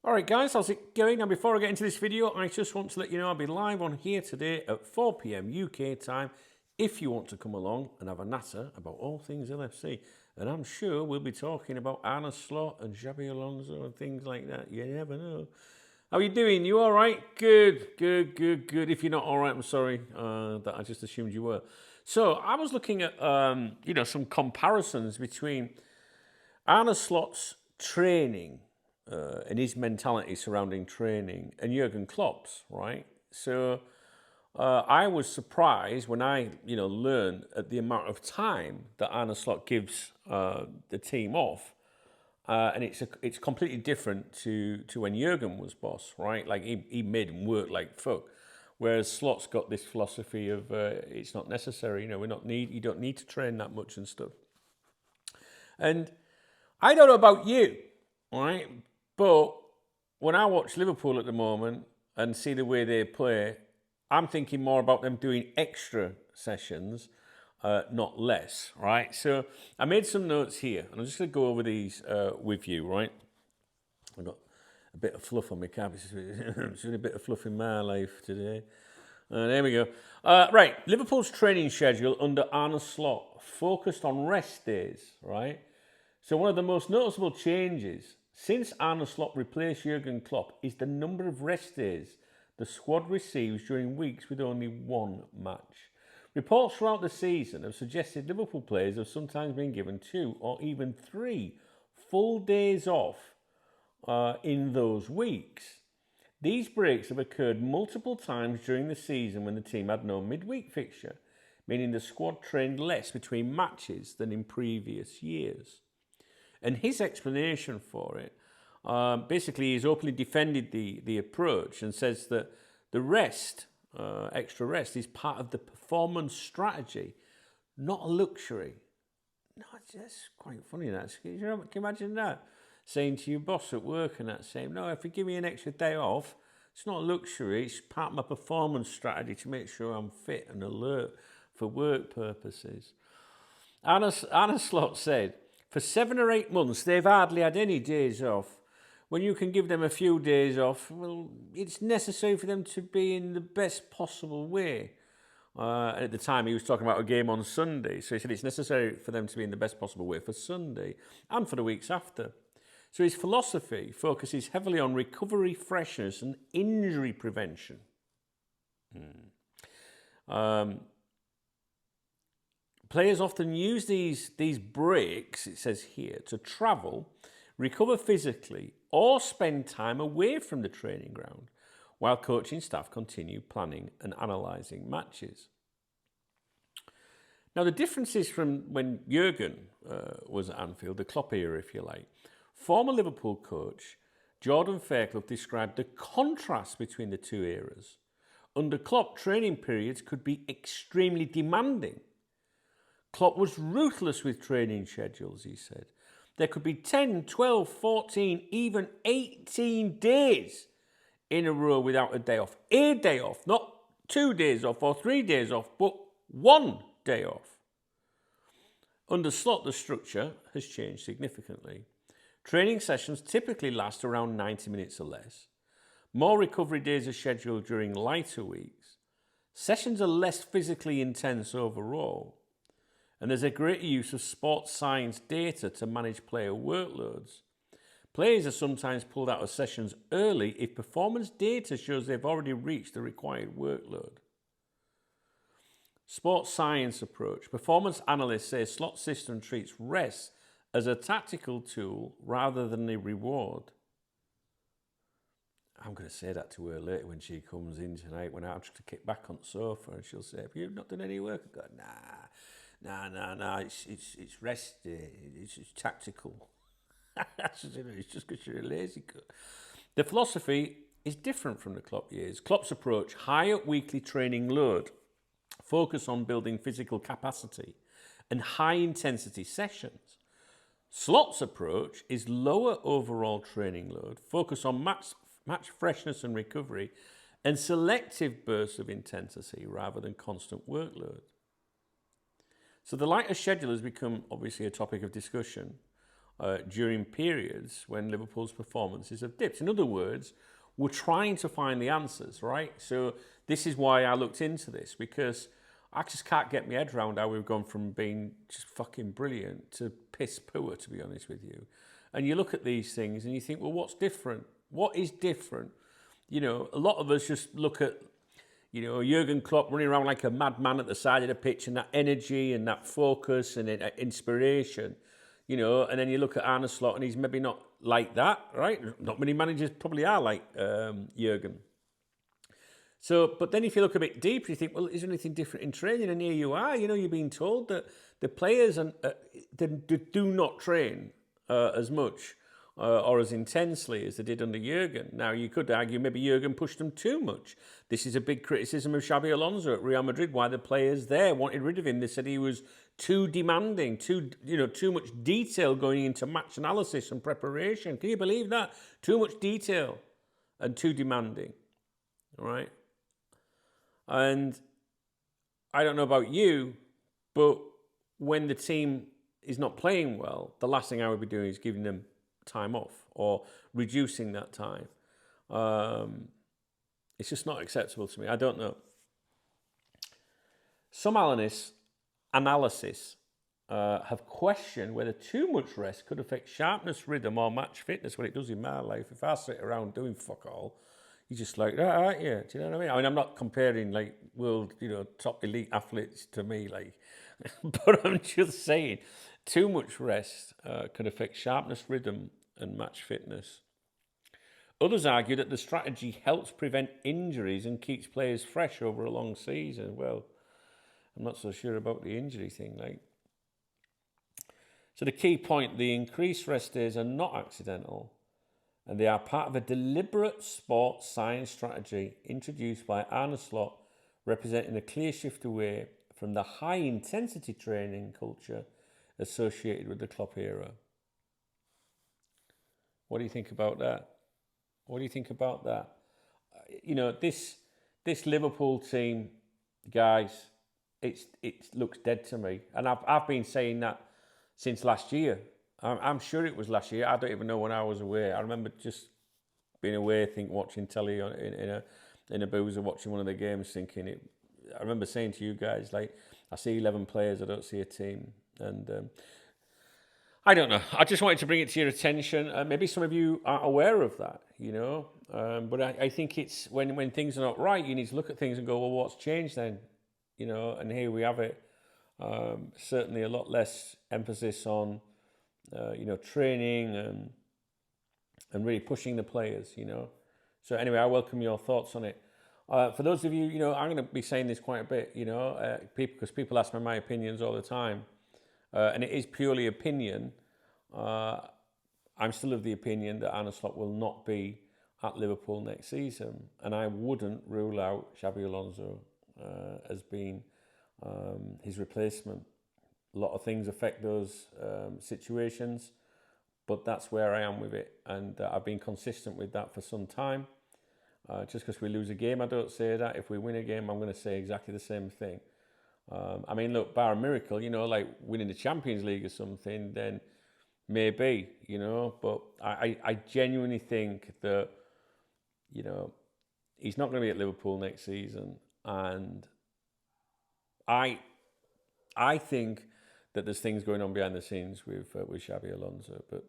Alright guys, how's it going? Now before I get into this video, I just want to let you know I'll be live on here today at 4 PM UK time if you want to come along and have a natter about all things LFC. And I'm sure we'll be talking about Arne Slot and Xabi Alonso and things like that. You never know. How are you doing? You alright? Good. If you're not alright, I'm sorry that I just assumed you were. So I was looking at some comparisons between Arne Slot's training and his mentality surrounding training and Jurgen Klopp's, right? So I was surprised when I, learned at the amount of time that Arne Slot gives the team off, and it's completely different to when Jurgen was boss, right? Like he made him work like fuck, whereas Slot's got this philosophy of it's not necessary, you don't need to train that much and stuff. And I don't know about you, right? But when I watch Liverpool at the moment and see the way they play, I'm thinking more about them doing extra sessions, not less, right? So I made some notes here, and I'm just going to go over these with you, right? I've got a bit of fluff on my cap. It's really a bit of fluff in my life today. There we go. Right, Liverpool's training schedule under Arne Slot focused on rest days, right? So one of the most noticeable changes since Arne Slot replaced Jurgen Klopp is the number of rest days the squad receives during weeks with only one match. Reports throughout the season have suggested Liverpool players have sometimes been given 2 or even 3 full days off in those weeks. These breaks have occurred multiple times during the season when the team had no midweek fixture, meaning the squad trained less between matches than in previous years. And his explanation for it, basically he's openly defended the approach and says that the rest, extra rest, is part of the performance strategy, not a luxury. No, that's quite funny, that. Can you imagine that? Saying to your boss at work and that, saying, no, if you give me an extra day off, it's not a luxury, it's part of my performance strategy to make sure I'm fit and alert for work purposes. Arne Slot said, for 7 or 8 months, they've hardly had any days off. When you can give them a few days off, well, it's necessary for them to be in the best possible way. At the time, he was talking about a game on Sunday. So he said it's necessary for them to be in the best possible way for Sunday and for the weeks after. So his philosophy focuses heavily on recovery, freshness, and injury prevention. Players often use these breaks, it says here, to travel, recover physically, or spend time away from the training ground, while coaching staff continue planning and analysing matches. Now, the differences from when Jurgen was at Anfield, the Klopp era, if you like, former Liverpool coach Jordan Fairclough described the contrast between the two eras. Under Klopp, training periods could be extremely demanding. Klopp was ruthless with training schedules, he said. There could be 10, 12, 14, even 18 days in a row without a day off. A day off, not 2 days off or 3 days off, but 1 day off. Under Slot, the structure has changed significantly. Training sessions typically last around 90 minutes or less. More recovery days are scheduled during lighter weeks. Sessions are less physically intense overall. And there's a greater use of sports science data to manage player workloads. Players are sometimes pulled out of sessions early if performance data shows they've already reached the required workload. Sports science approach. Performance analysts say Slot system treats rest as a tactical tool rather than a reward. I'm going to say that to her later when she comes in tonight, when I have to kick back on the sofa and she'll say, have you not done any work? I go, nah, it's rest day, it's tactical. It's just because you're a lazy cut. The philosophy is different from the Klopp years. Klopp's approach, higher weekly training load, focus on building physical capacity, and high intensity sessions. Slot's approach is lower overall training load, focus on match freshness and recovery, and selective bursts of intensity rather than constant workload. So the lighter schedule has become obviously a topic of discussion. during periods when Liverpool's performances have dipped. In other words, we're trying to find the answers, right? So this is why I looked into this, because I just can't get my head around how we've gone from being just fucking brilliant to piss poor, to be honest with you. And you look at these things and you think, well, what's different? What is different? You know, a lot of us just look at, you know, Jurgen Klopp running around like a madman at the side of the pitch, and that energy and that focus and inspiration, you know, and then you look at Arne Slot and he's maybe not like that, right? Not many managers probably are like Jurgen. So, but then if you look a bit deeper, you think, well, is there anything different in training? And here you are, you know, you're being told that the players they do not train as much or as intensely as they did under Jurgen. Now, you could argue maybe Jurgen pushed them too much. This is a big criticism of Xabi Alonso at Real Madrid, why the players there wanted rid of him. They said he was too demanding, too much detail going into match analysis and preparation. Can you believe that? Too much detail and too demanding, all right? And I don't know about you, but when the team is not playing well, the last thing I would be doing is giving them time off or reducing that time. It's just not acceptable to me. I don't know. Some analysis have questioned whether too much rest could affect sharpness, rhythm, or match fitness. What it does in my life, if I sit around doing fuck all, you're just like that, aren't you? Do you know what I mean? I mean, I'm not comparing like world, you know, top elite athletes to me, like, but I'm just saying, too much rest can affect sharpness, rhythm, and match fitness. Others argue that the strategy helps prevent injuries and keeps players fresh over a long season. Well, I'm not so sure about the injury thing, like. So the key point: the increased rest days are not accidental, and they are part of a deliberate sports science strategy introduced by Arne Slot, representing a clear shift away from the high-intensity training culture associated with the Klopp era. What do you think about that? What do you think about that? You know, this Liverpool team, guys, it looks dead to me, and I've been saying that since last year. I'm sure it was last year. I don't even know when I was away. I remember just being away, watching telly in a boozer, watching one of the games, thinking it. I remember saying to you guys, like, I see 11 players, I don't see a team, and I don't know. I just wanted to bring it to your attention. Maybe some of you aren't aware of that, you know. But I think it's when things are not right, you need to look at things and go, well, what's changed then, you know? And here we have it. Certainly a lot less emphasis on. Training and really pushing the players, you know. So anyway, I welcome your thoughts on it. For those of you, you know, I'm going to be saying this quite a bit, you know, because people ask me my opinions all the time, and it is purely opinion. I'm still of the opinion that Arne Slot will not be at Liverpool next season, and I wouldn't rule out Xabi Alonso as being his replacement. A lot of things affect those situations, but that's where I am with it, and I've been consistent with that for some time. Just because we lose a game, I don't say that. If we win a game, I'm going to say exactly the same thing. I mean, look, bar a miracle, you know, like winning the Champions League or something, then maybe, you know, but I genuinely think that, you know, he's not going to be at Liverpool next season, and I think that there's things going on behind the scenes with Xabi Alonso, but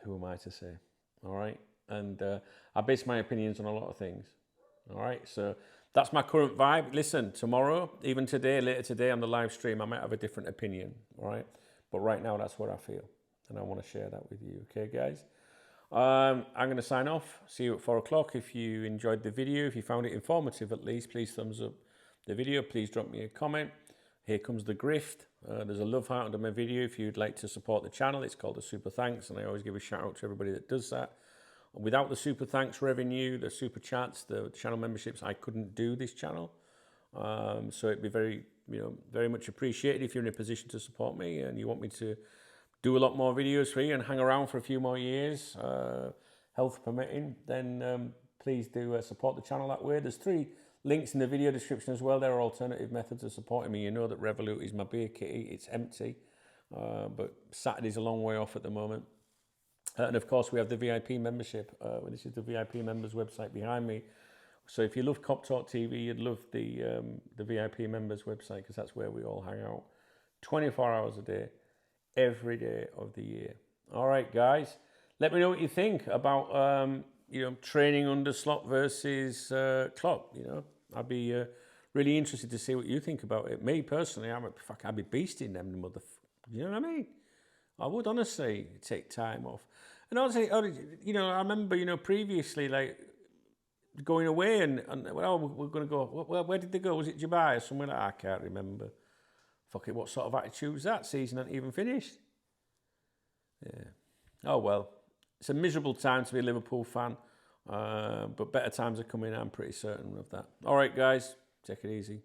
who am I to say? All right, and I base my opinions on a lot of things. All right, so that's my current vibe. Listen, tomorrow, even today, later today on the live stream, I might have a different opinion. All right, but right now that's what I feel, and I want to share that with you. Okay, guys. I'm going to sign off. See you at 4 o'clock. If you enjoyed the video, if you found it informative at least, please thumbs up the video. Please drop me a comment. Here comes the grift. There's a love heart under my video if you'd like to support the channel. It's called a super thanks, and I always give a shout out to everybody that does that. Without the super thanks revenue, the super chats, the channel memberships, I couldn't do this channel. So it'd be very much appreciated if you're in a position to support me and you want me to do a lot more videos for you and hang around for a few more years, health permitting, then please do support the channel that way. There's 3 links in the video description as well. There are alternative methods of supporting me. You know that Revolut is my beer kitty. It's empty. but Saturday's a long way off at the moment. And of course, we have the VIP membership. This is the VIP members website behind me. So if you love Cop Talk TV, you'd love the VIP members website, because that's where we all hang out 24 hours a day, every day of the year. All right, guys, let me know what you think about training under Slot versus Klopp. I'd be really interested to see what you think about it. Me personally, I'd be beasting them, you know what I mean? I would honestly take time off. And honestly, I remember, previously, like, going away and we're going to go, where did they go? Was it Dubai or somewhere like that? I can't remember. Fuck it, what sort of attitude was that? Season hadn't even finished. Yeah. Oh, well. It's a miserable time to be a Liverpool fan, but better times are coming, I'm pretty certain of that. All right, guys, take it easy.